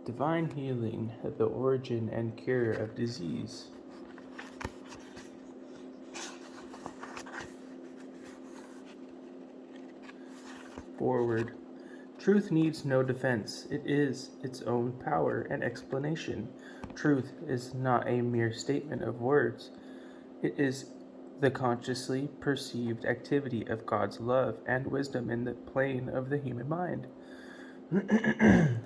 Divine healing, the origin and cure of disease. Forward. Truth needs no defense. It is its own power and explanation. Truth is not a mere statement of words. It is the consciously perceived activity of God's love and wisdom in the plane of the human mind.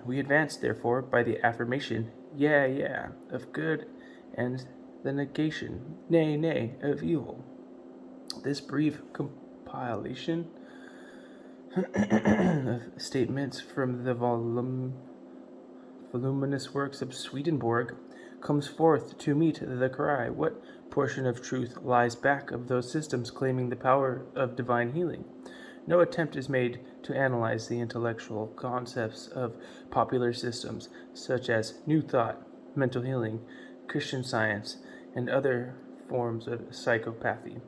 We advance, therefore, by the affirmation, yeah, of good and the negation, nay, of evil. This brief compilation of statements from the voluminous works of Swedenborg comes forth to meet the cry, what portion of truth lies back of those systems claiming the power of divine healing? No attempt is made to analyze the intellectual concepts of popular systems such as New Thought, mental healing, Christian Science, and other forms of psychopathy.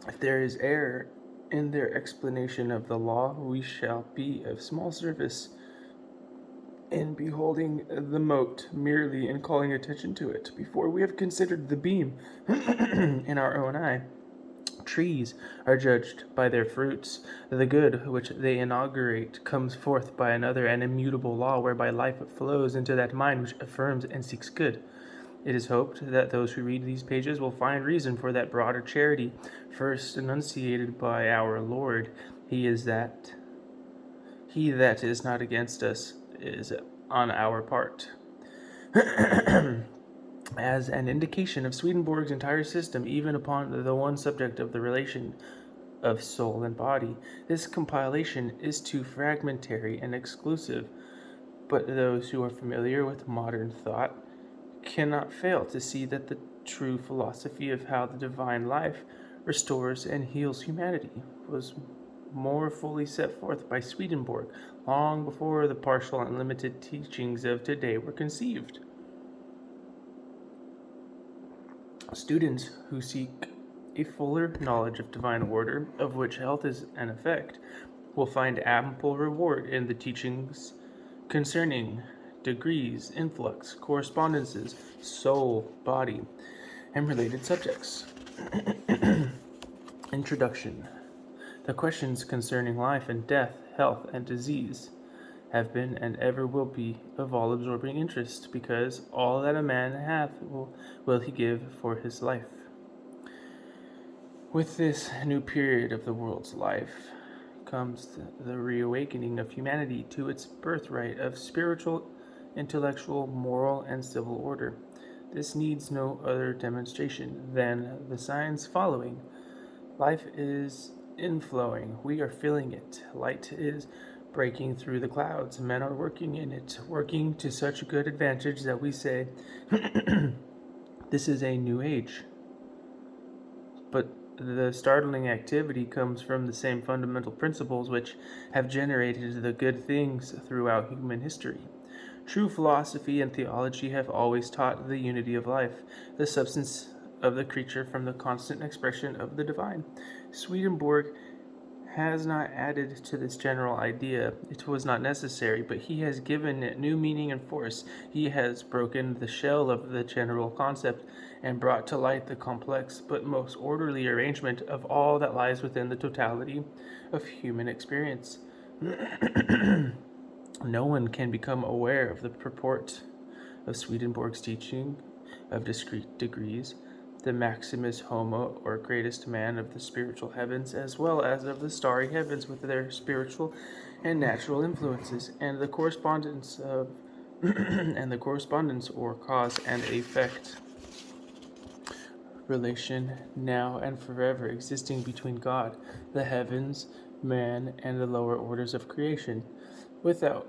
If there is error in their explanation of the law, we shall be of small service in beholding the mote merely in calling attention to it before we have considered the beam in our own eye. Trees are judged by their fruits. The good which they inaugurate comes forth by another and immutable law whereby life flows into that mind which affirms and seeks good. It is hoped that those who read these pages will find reason for that broader charity first enunciated by our Lord. He that is not against us is on our part. As an indication of Swedenborg's entire system, even upon the one subject of the relation of soul and body, this compilation is too fragmentary and exclusive, but those who are familiar with modern thought cannot fail to see that the true philosophy of how the divine life restores and heals humanity was more fully set forth by Swedenborg long before the partial and limited teachings of today were conceived. Students who seek a fuller knowledge of divine order, of which health is an effect, will find ample reward in the teachings concerning degrees, influx, correspondences, soul, body, and related subjects. Introduction. The questions concerning life and death, health and disease have been and ever will be of all-absorbing interest, because all that a man hath will he give for his life. With this new period of the world's life comes the reawakening of humanity to its birthright of spiritual, intellectual, moral, and civil order. This needs no other demonstration than the signs following. Life is inflowing. We are feeling it. Light is breaking through the clouds. Men are working in it, working to such good advantage that we say, this is a new age. But the startling activity comes from the same fundamental principles which have generated the good things throughout human history. True philosophy and theology have always taught the unity of life, the substance of the creature from the constant expression of the divine. Swedenborg has not added to this general idea. It was not necessary, but he has given it new meaning and force. He has broken the shell of the general concept and brought to light the complex but most orderly arrangement of all that lies within the totality of human experience. No one can become aware of the purport of Swedenborg's teaching of discrete degrees, the maximus homo, or greatest man of the spiritual heavens, as well as of the starry heavens with their spiritual and natural influences, and the correspondence or cause and effect relation now and forever existing between God, the heavens, man, and the lower orders of creation, without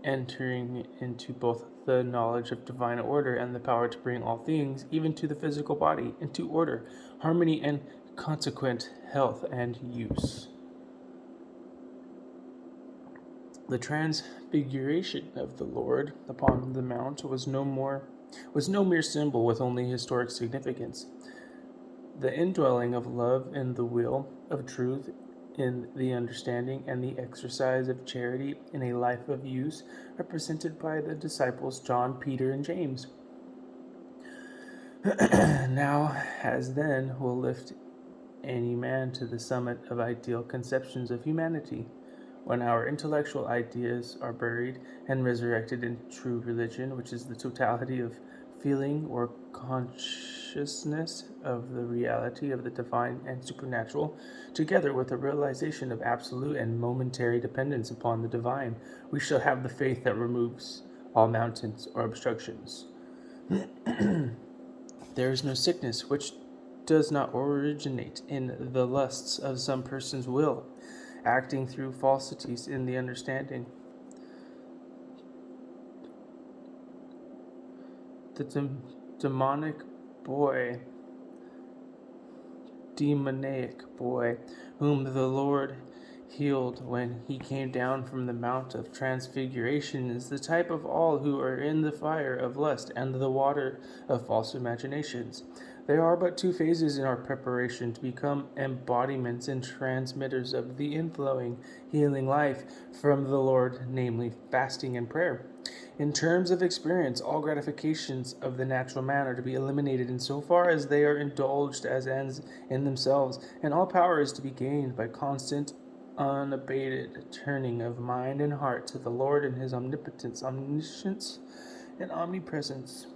entering into both the knowledge of divine order and the power to bring all things, even to the physical body, into order, harmony, and consequent health and use. The transfiguration of the Lord upon the mount was no mere symbol with only historic significance. The indwelling of love in the will of truth in the understanding and the exercise of charity in a life of use, represented by the disciples John, Peter, and James. Now, as then, will lift any man to the summit of ideal conceptions of humanity. When our intellectual ideas are buried and resurrected in true religion, which is the totality of feeling or consciousness of the reality of the divine and supernatural, together with the realization of absolute and momentary dependence upon the divine, we shall have the faith that removes all mountains or obstructions. There is no sickness which does not originate in the lusts of some person's will, acting through falsities in the understanding. The demoniac boy, whom the Lord healed when he came down from the Mount of Transfiguration, is the type of all who are in the fire of lust and the water of false imaginations. There are but two phases in our preparation to become embodiments and transmitters of the inflowing, healing life from the Lord, namely fasting and prayer. In terms of experience, all gratifications of the natural man are to be eliminated insofar as they are indulged as ends in themselves, and all power is to be gained by constant, unabated turning of mind and heart to the Lord in his omnipotence, omniscience, and omnipresence.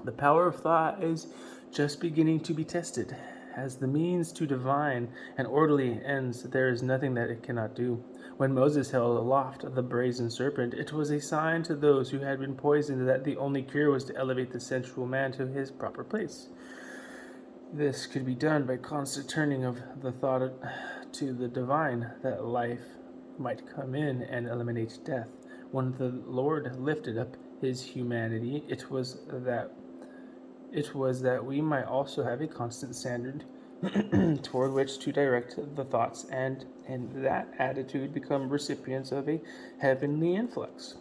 The power of thought is just beginning to be tested. As the means to divine and orderly ends, there is nothing that it cannot do. When Moses held aloft the brazen serpent, it was a sign to those who had been poisoned that the only cure was to elevate the sensual man to his proper place. This could be done by constant turning of the thought to the divine, that life might come in and eliminate death. When the Lord lifted up his humanity, it was that we might also have a constant standard toward which to direct the thoughts, and in that attitude become recipients of a heavenly influx.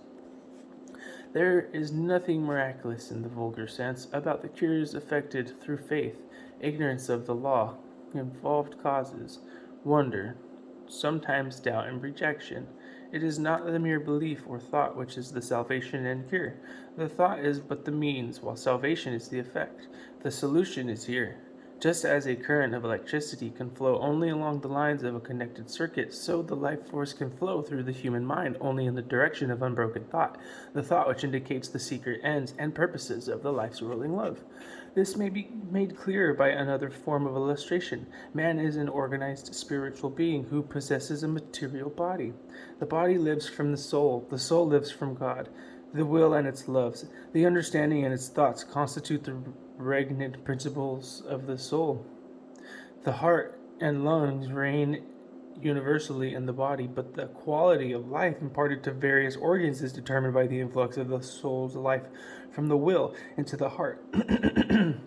There is nothing miraculous in the vulgar sense about the cures effected through faith, ignorance of the law, involved causes, wonder, sometimes doubt and rejection. It is not the mere belief or thought which is the salvation and cure. The thought is but the means, while salvation is the effect. The solution is here. Just as a current of electricity can flow only along the lines of a connected circuit, so the life force can flow through the human mind only in the direction of unbroken thought, the thought which indicates the secret ends and purposes of the life's ruling love. This may be made clearer by another form of illustration. Man is an organized spiritual being who possesses a material body. The body lives from the soul lives from God. The will and its loves, the understanding and its thoughts constitute the regnant principles of the soul. The heart and lungs reign universally in the body, but the quality of life imparted to various organs is determined by the influx of the soul's life from the will into the heart, and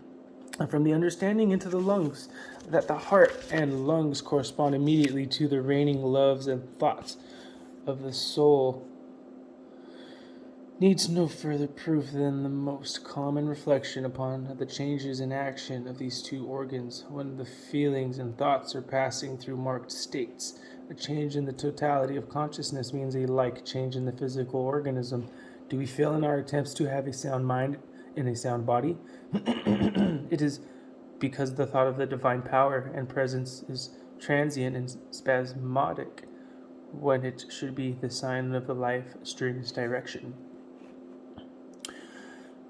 from the understanding into the lungs, that the heart and lungs correspond immediately to the reigning loves and thoughts of the soul needs no further proof than the most common reflection upon the changes in action of these two organs when the feelings and thoughts are passing through marked states. A change in the totality of consciousness means a like change in the physical organism. Do we fail in our attempts to have a sound mind in a sound body? It is because the thought of the divine power and presence is transient and spasmodic, when it should be the sign of the life stream's direction.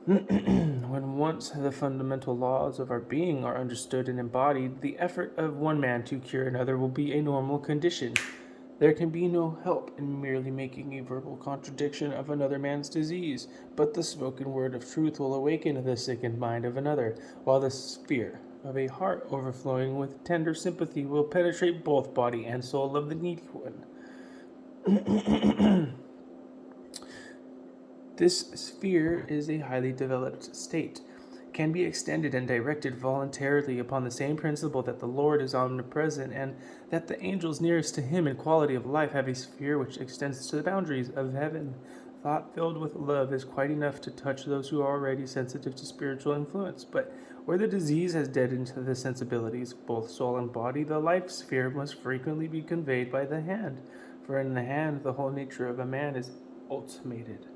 When once the fundamental laws of our being are understood and embodied, the effort of one man to cure another will be a normal condition. There can be no help in merely making a verbal contradiction of another man's disease, but the spoken word of truth will awaken the sickened mind of another, while the sphere of a heart overflowing with tender sympathy will penetrate both body and soul of the needy one. This sphere is a highly developed state, can be extended and directed voluntarily upon the same principle that the Lord is omnipresent, and that the angels nearest to him in quality of life have a sphere which extends to the boundaries of heaven. Thought filled with love is quite enough to touch those who are already sensitive to spiritual influence, but Where the disease has deadened the sensibilities of both soul and body, the life sphere must frequently be conveyed by the hand, for in the hand the whole nature of a man is ultimated.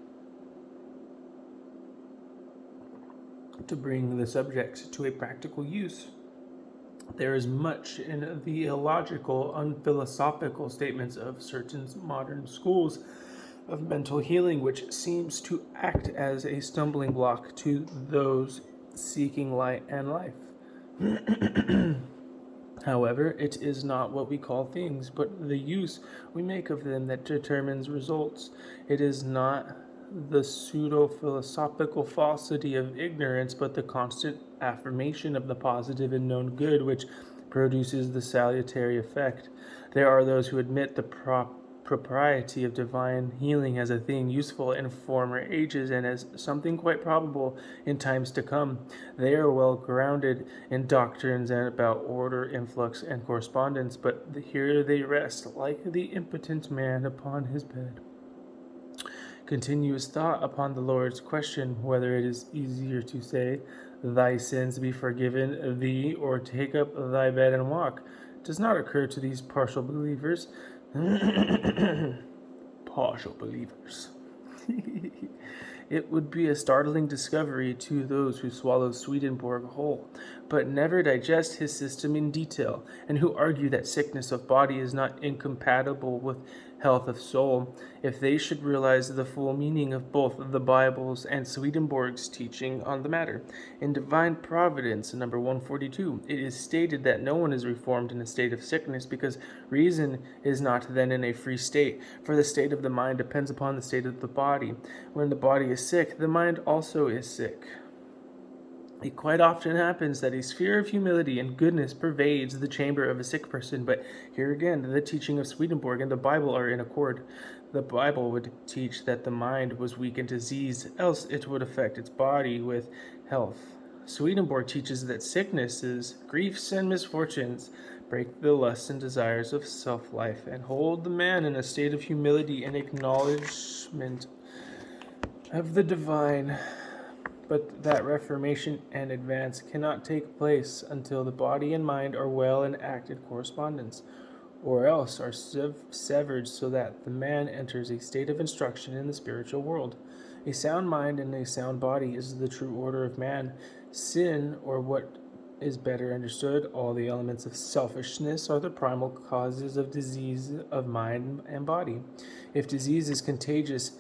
To bring the subject to a practical use, there is much in the illogical, unphilosophical statements of certain modern schools of mental healing which seems to act as a stumbling block to those seeking light and life. However, it is not what we call things, but the use we make of them that determines results. It is not the pseudo-philosophical falsity of ignorance, but the constant affirmation of the positive and known good which produces the salutary effect. There are those who admit the propriety of divine healing as a thing useful in former ages and as something quite probable in times to come. They are well grounded in doctrines and about order, influx, and correspondence, but here they rest like the impotent man upon his bed. Continuous thought upon the Lord's question whether it is easier to say, "Thy sins be forgiven thee," or "Take up thy bed and walk," does not occur to these partial believers. Partial believers. It would be a startling discovery to those who swallow Swedenborg whole, but never digest his system in detail, and who argue that sickness of body is not incompatible with health of soul. If they should realize the full meaning of both the Bible's and Swedenborg's teaching on the matter. In Divine Providence, number 142, it is stated that no one is reformed in a state of sickness because reason is not then in a free state, for the state of the mind depends upon the state of the body. When the body is sick, the mind also is sick. It quite often happens that a sphere of humility and goodness pervades the chamber of a sick person, but here again, the teaching of Swedenborg and the Bible are in accord. The Bible would teach that the mind was weak and diseased, else it would affect its body with health. Swedenborg teaches that sicknesses, griefs, and misfortunes break the lusts and desires of self-life and hold the man in a state of humility and acknowledgement of the divine. But that reformation and advance cannot take place until the body and mind are well in active correspondence, or else are severed so that the man enters a state of instruction in the spiritual world. A sound mind and a sound body is the true order of man. Sin, or what is better understood, all the elements of selfishness, are the primal causes of disease of mind and body. If disease is contagious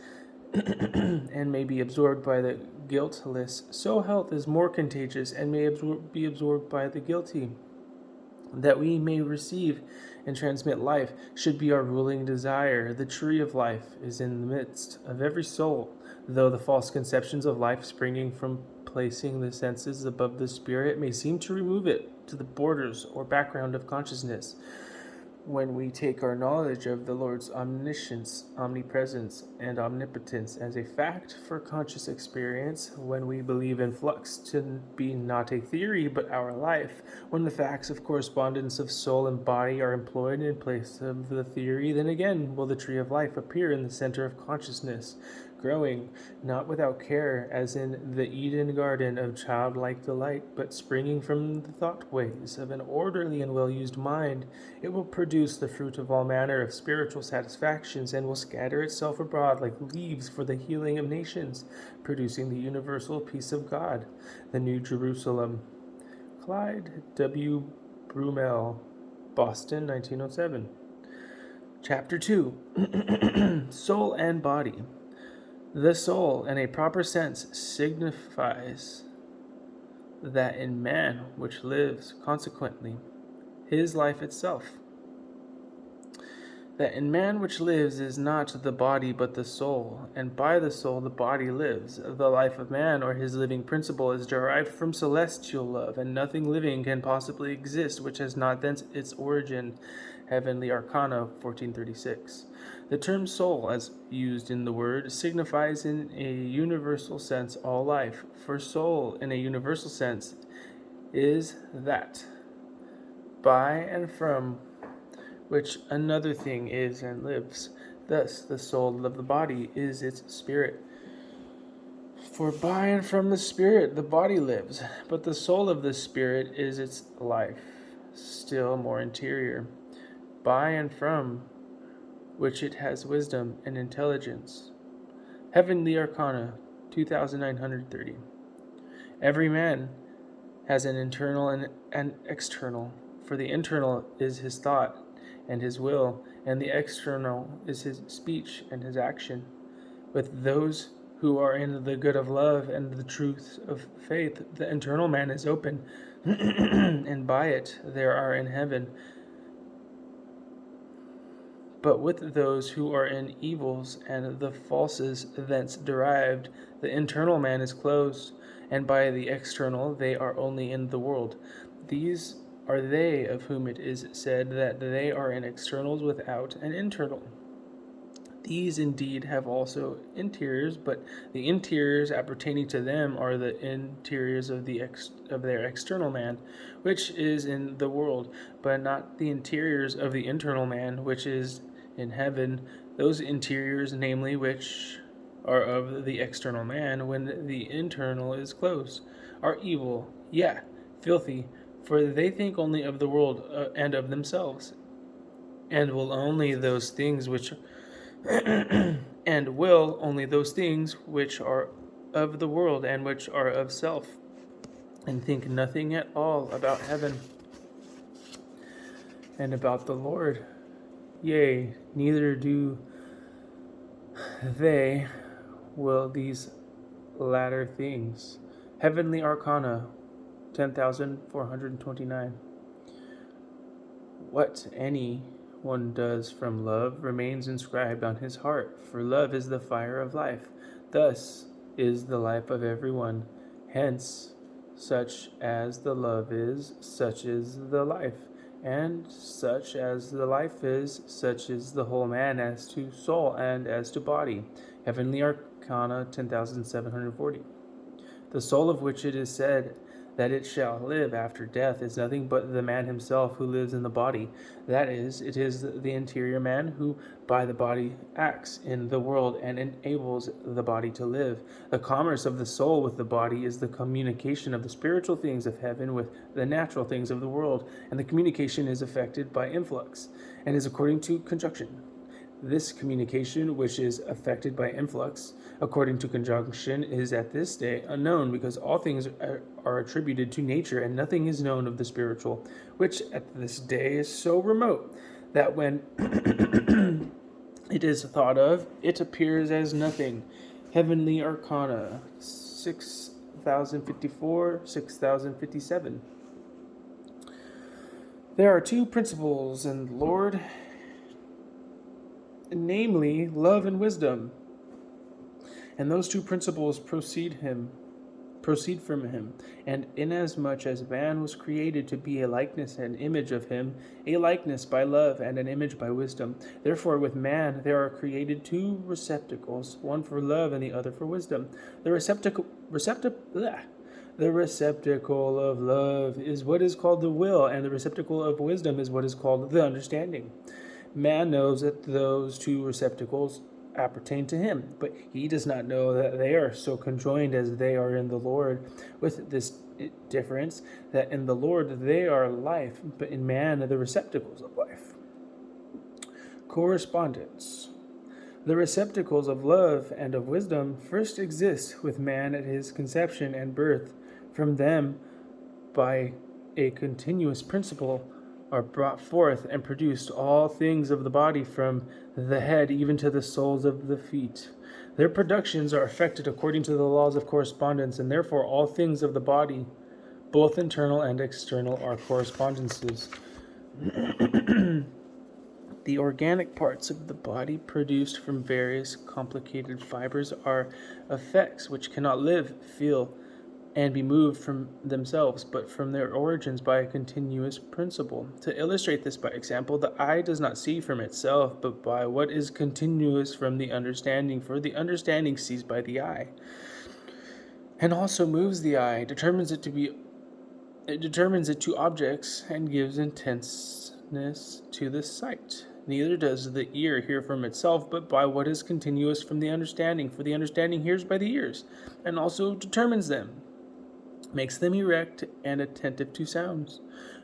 and may be absorbed by the guiltless, so health is more contagious and may be absorbed by the guilty. That we may receive and transmit life should be our ruling desire. The tree of life is in the midst of every soul, though the false conceptions of life springing from placing the senses above the spirit may seem to remove it to the borders or background of consciousness. When we take our knowledge of the Lord's omniscience, omnipresence, and omnipotence as a fact for conscious experience, when we believe in flux to be not a theory but our life, when the facts of correspondence of soul and body are employed in place of the theory, then again will the tree of life appear in the center of consciousness, growing, not without care, as in the Eden garden of childlike delight, but springing from the thought ways of an orderly and well-used mind. It will produce the fruit of all manner of spiritual satisfactions, and will scatter itself abroad like leaves for the healing of nations, producing the universal peace of God, the New Jerusalem. Clyde W. Brumell, Boston, 1907. Chapter 2. Soul and Body. The soul, in a proper sense, signifies that in man which lives, consequently, his life itself. That in man which lives is not the body but the soul, and by the soul the body lives. The life of man, or his living principle, is derived from celestial love, and nothing living can possibly exist which has not thence its origin. Heavenly Arcana 1436. The term soul, as used in the word, signifies in a universal sense all life, for soul in a universal sense is that by and from which another thing is and lives. Thus, the soul of the body is its spirit. For by and from the Spirit the body lives, but the soul of the Spirit is its life, still more interior, by and from which it has wisdom and intelligence. Heavenly Arcana 2930. Every man has an internal and an external, for the internal is his thought and his will, and the external is his speech and his action. With those who are in the good of love and the truth of faith, the internal man is open, and by it there are in heaven. But with those who are in evils and the falses thence derived, the internal man is closed, and by the external they are only in the world. These are they of whom it is said that they are in externals without an internal. These indeed have also interiors, but the interiors appertaining to them are the interiors of their external man, which is in the world, but not the interiors of the internal man, which is in heaven. Those interiors, namely, which are of the external man, when the internal is closed, are evil, filthy, for they think only of the world and of themselves, and will only those things which are of the world and which are of self, and think nothing at all about heaven and about the Lord. Yea, neither do they will these latter things. Heavenly Arcana 10,429. What any one does from love remains inscribed on his heart, for love is the fire of life. Thus is the life of everyone. Hence, such as the love is, such is the life. And such as the life is, such is the whole man as to soul and as to body. Heavenly Arcana 10,740. The soul of which it is said that it shall live after death is nothing but the man himself who lives in the body. That is, it is the interior man who by the body acts in the world and enables the body to live. The commerce of the soul with the body is the communication of the spiritual things of heaven with the natural things of the world, and the communication is effected by influx and is according to conjunction. This communication, which is affected by influx, according to conjunction, is at this day unknown, because all things are attributed to nature, and nothing is known of the spiritual, which at this day is so remote that when it is thought of, it appears as nothing. Heavenly Arcana 6054, 6057. There are two principles in the Lord, namely love and wisdom, and those two principles proceed from him. And inasmuch as man was created to be a likeness and image of him, a likeness by love and an image by wisdom, therefore with man there are created two receptacles, one for love and the other for wisdom. The receptacle of love is what is called the will, and the receptacle of wisdom is what is called the understanding. Man knows that those two receptacles appertain to him, but he does not know that they are so conjoined as they are in the Lord, with this difference, that in the Lord they are life, but in man are the receptacles of life. Correspondence. The receptacles of love and of wisdom first exist with man at his conception and birth. From them, by a continuous principle, are brought forth and produced all things of the body, from the head even to the soles of the feet. Their productions are effected according to the laws of correspondence, and therefore all things of the body, both internal and external, are correspondences. The organic parts of the body produced from various complicated fibers are effects which cannot live, feel, and be moved from themselves, but from their origins by a continuous principle. To illustrate this by example, the eye does not see from itself, but by what is continuous from the understanding, for the understanding sees by the eye, and also moves the eye, determines it to objects, and gives intenseness to the sight. Neither does the ear hear from itself, but by what is continuous from the understanding. For the understanding hears by the ears, and also determines them, makes them erect and attentive to sounds.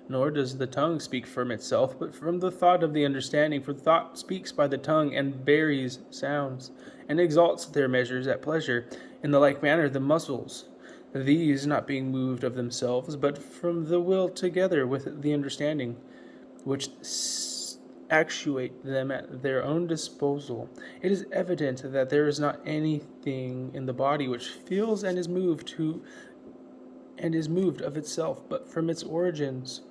Nor does the tongue speak from itself, but from the thought of the understanding. For thought speaks by the tongue, and varies sounds, and exalts their measures at pleasure. In the like manner, the muscles, these not being moved of themselves, but from the will together with the understanding, which actuate them at their own disposal. It is evident that there is not anything in the body which feels and is moved of itself, but from its origins,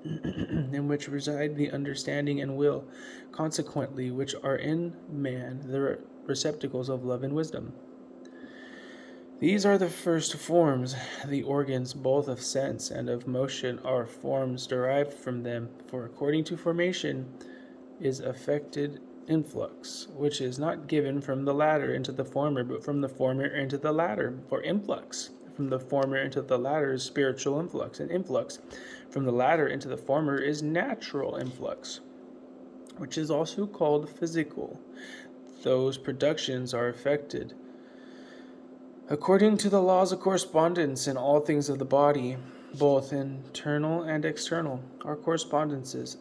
in which reside the understanding and will, consequently, which are in man the receptacles of love and wisdom. These are the first forms. The organs, both of sense and of motion, are forms derived from them, for according to formation is affected influx, which is not given from the latter into the former, but from the former into the latter. For influx from the former into the latter is spiritual influx, and influx from the latter into the former is natural influx, which is also called physical. Those productions are affected according to the laws of correspondence in all things of the body, both internal and external, are correspondences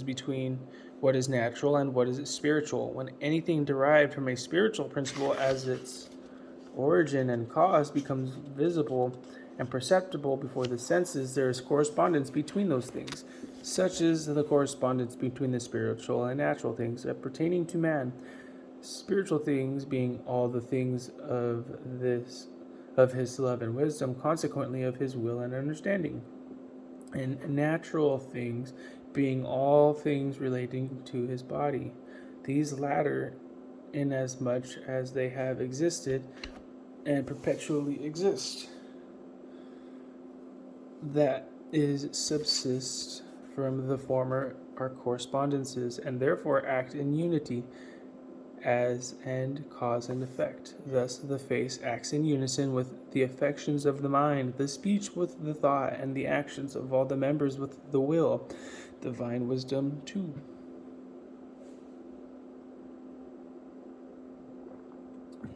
between what is natural and what is spiritual. When anything derived from a spiritual principle as its origin and cause becomes visible and perceptible before the senses, there is correspondence between those things. Such is the correspondence between the spiritual and natural things pertaining to man. Spiritual things being all the things of his love and wisdom, consequently of his will and understanding, and natural things being all things relating to his body. These latter, inasmuch as they have existed and perpetually exist, that is, subsist from the former, are correspondences, and therefore act in unity as end, cause, and effect. Thus the face acts in unison with the affections of the mind, the speech with the thought, and the actions of all the members with the will. Divine wisdom 2.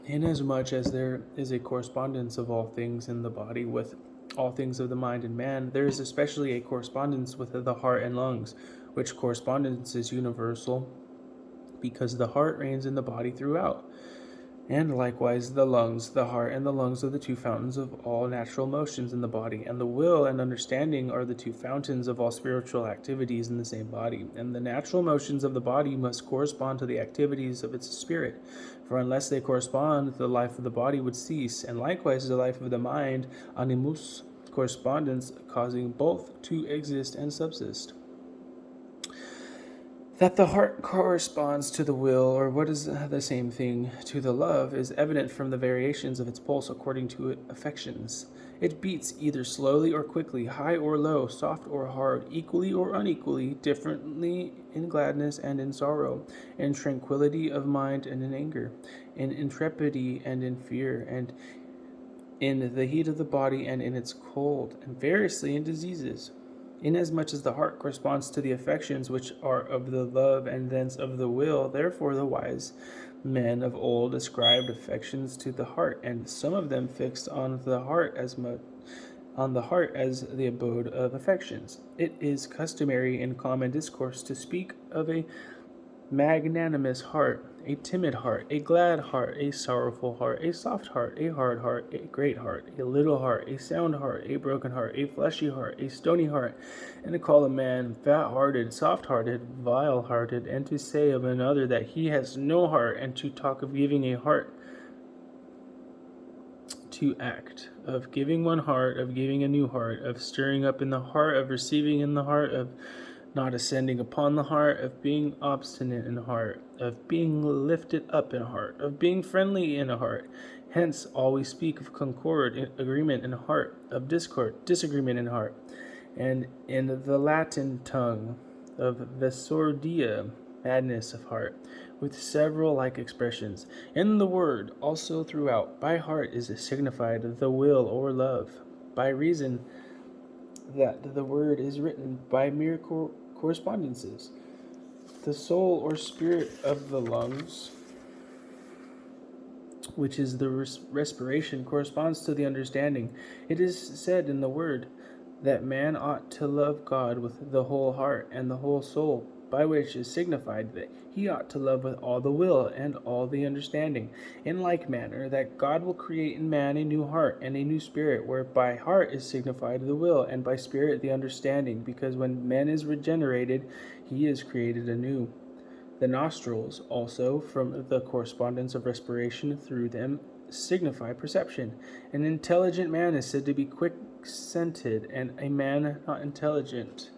Inasmuch as there is a correspondence of all things in the body with all things of the mind in man, there is especially a correspondence with the heart and lungs, which correspondence is universal, because the heart reigns in the body throughout, and likewise the lungs. The heart and the lungs are the two fountains of all natural motions in the body, and the will and understanding are the two fountains of all spiritual activities in the same body. And the natural motions of the body must correspond to the activities of its spirit, for unless they correspond, the life of the body would cease, and likewise the life of the mind, animus, correspondence causing both to exist and subsist. That the heart corresponds to the will, or what is the same thing, to the love, is evident from the variations of its pulse according to affections. It beats either slowly or quickly, high or low, soft or hard, equally or unequally, differently in gladness and in sorrow, in tranquility of mind and in anger, in intrepidity and in fear, and in the heat of the body and in its cold, and variously in diseases. Inasmuch as the heart corresponds to the affections which are of the love and thence of the will, therefore the wise men of old ascribed affections to the heart, and some of them fixed on the heart as the abode of affections. It is customary in common discourse to speak of a magnanimous heart, a timid heart, a glad heart, a sorrowful heart, a soft heart, a hard heart, a great heart, a little heart, a sound heart, a broken heart, a fleshy heart, a stony heart, and to call a man fat-hearted, soft-hearted, vile-hearted, and to say of another that he has no heart, and to talk of giving a heart to act, of giving one heart, of giving a new heart, of stirring up in the heart, of receiving in the heart, of not ascending upon the heart, of being obstinate in the heart, of being lifted up in heart, of being friendly in a heart. Hence always speak of concord, agreement in heart, of discord, disagreement in heart, and in the Latin tongue of vesordia, madness of heart, with several like expressions. In the word also throughout, by heart is signified the will or love, by reason that the word is written by mere correspondences. The soul or spirit of the lungs, which is the respiration, corresponds to the understanding. It is said in the Word that man ought to love God with the whole heart and the whole soul, by which is signified that he ought to love with all the will and all the understanding. In like manner, that God will create in man a new heart and a new spirit, where by heart is signified the will, and by spirit the understanding, because when man is regenerated, he is created anew. The nostrils, also, from the correspondence of respiration through them, signify perception. An intelligent man is said to be quick-scented, and a man not intelligent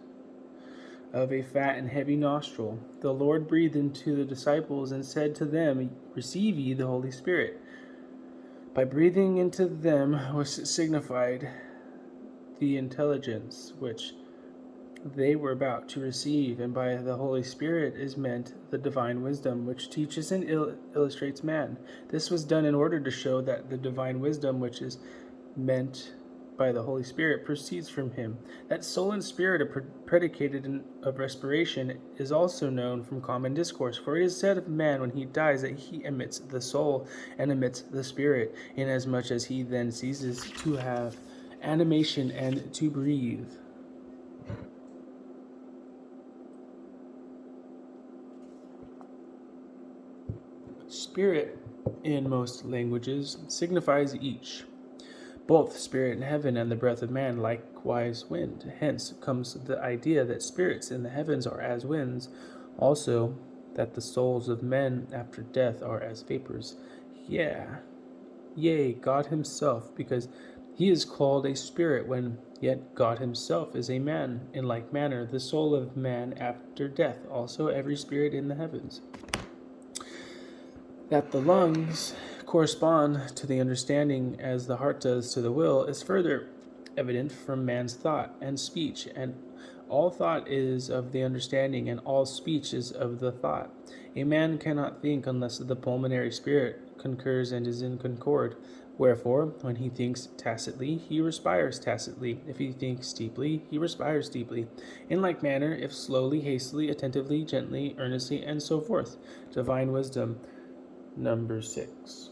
of a fat and heavy nostril. The Lord breathed into the disciples and said to them, Receive ye the Holy Spirit. By breathing into them was signified the intelligence which they were about to receive, and by the Holy Spirit is meant the divine wisdom, which teaches and illustrates man. This was done in order to show that the divine wisdom, which is meant by the Holy Spirit, proceeds from him. That soul and spirit are predicated of respiration is also known from common discourse, for it is said of man when he dies that he emits the soul and emits the spirit, inasmuch as he then ceases to have animation and to breathe. Spirit, in most languages, signifies each, both spirit in heaven and the breath of man, likewise wind. Hence comes the idea that spirits in the heavens are as winds, also that the souls of men after death are as vapors. Yea, God himself, because he is called a spirit when yet God himself is a man. In like manner, the soul of man after death, also every spirit in the heavens. That the lungs correspond to the understanding as the heart does to the will is further evident from man's thought and speech, and all thought is of the understanding, and all speech is of the thought. A man cannot think unless the pulmonary spirit concurs and is in concord. Wherefore, when he thinks tacitly, he respires tacitly. If he thinks deeply, he respires deeply. In like manner, if slowly, hastily, attentively, gently, earnestly, and so forth. Divine wisdom. Number 6.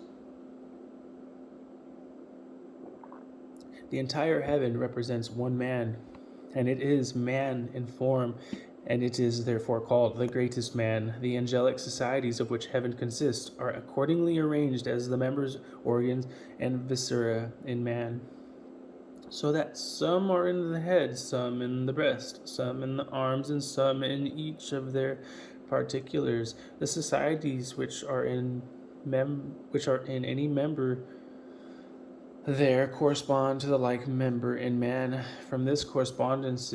The entire heaven represents one man, and it is man in form, and it is therefore called the greatest man. The angelic societies of which heaven consists are accordingly arranged as the members, organs, and viscera in man, so that some are in the head, some in the breast, some in the arms, and some in each of their particulars. The societies which are in any member there correspond to the like member in man. From this correspondence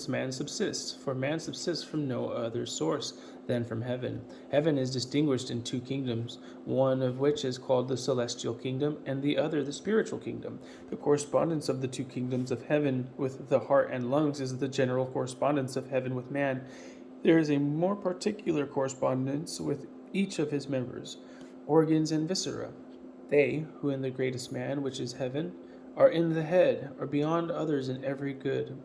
man subsists, for man subsists from no other source than from heaven. Heaven is distinguished in 2 kingdoms, one of which is called the celestial kingdom, and the other the spiritual kingdom. The correspondence of the 2 kingdoms of heaven with the heart and lungs is the general correspondence of heaven with man. There is a more particular correspondence with each of his members, organs, and viscera. They, who in the greatest man, which is heaven, are in the head, are beyond others in every good,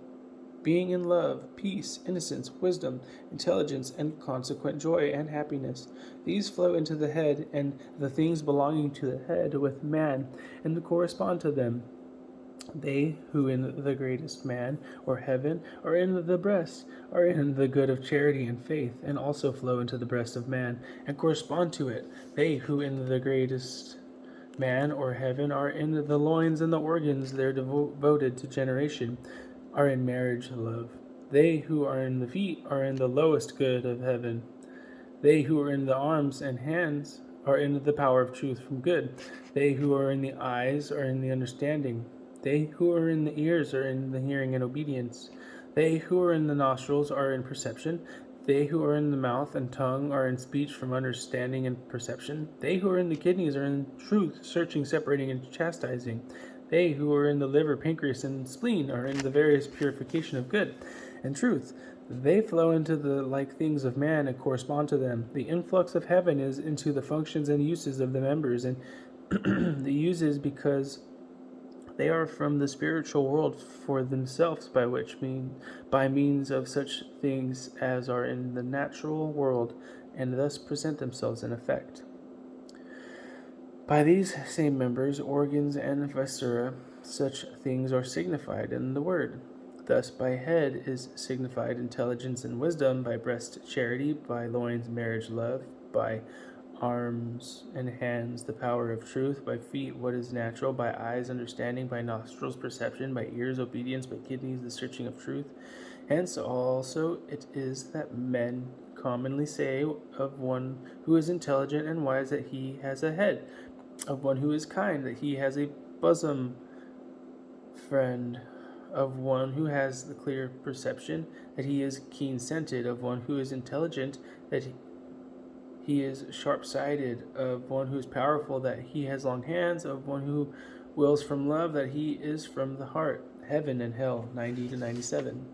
being in love, peace, innocence, wisdom, intelligence, and consequent joy and happiness. These flow into the head, and the things belonging to the head with man, and correspond to them. They who in the greatest man, or heaven, are in the breast, are in the good of charity and faith, and also flow into the breast of man, and correspond to it. They who in the greatest man, or heaven, are in the loins and the organs there devoted to generation, are in marriage love. They who are in the feet are in the lowest good of heaven. They who are in the arms and hands are in the power of truth from good. They who are in the eyes are in the understanding. They who are in the ears are in the hearing and obedience. They who are in the nostrils are in perception. They who are in the mouth and tongue are in speech from understanding and perception. They who are in the kidneys are in truth, searching, separating, and chastising. They who are in the liver, pancreas, and spleen are in the various purification of good and truth. They flow into the like things of man and correspond to them. The influx of heaven is into the functions and uses of the members, and the uses because They are from the spiritual world for themselves, by means of such things as are in the natural world, and thus present themselves in effect. By these same members, organs, and viscera, such things are signified in the word. Thus, by head is signified intelligence and wisdom, by breast charity, by loins marriage love, by arms and hands the power of truth, by feet what is natural, by eyes understanding, by nostrils perception, by ears obedience, by kidneys the searching of truth. Hence also it is that men commonly say of one who is intelligent and wise that he has a head, of one who is kind that he has a bosom friend, of one who has the clear perception that he is keen-scented, of one who is intelligent that he is sharp-sighted, of one who is powerful that he has long hands, of one who wills from love that he is from the heart. Heaven and hell, 90 to 97.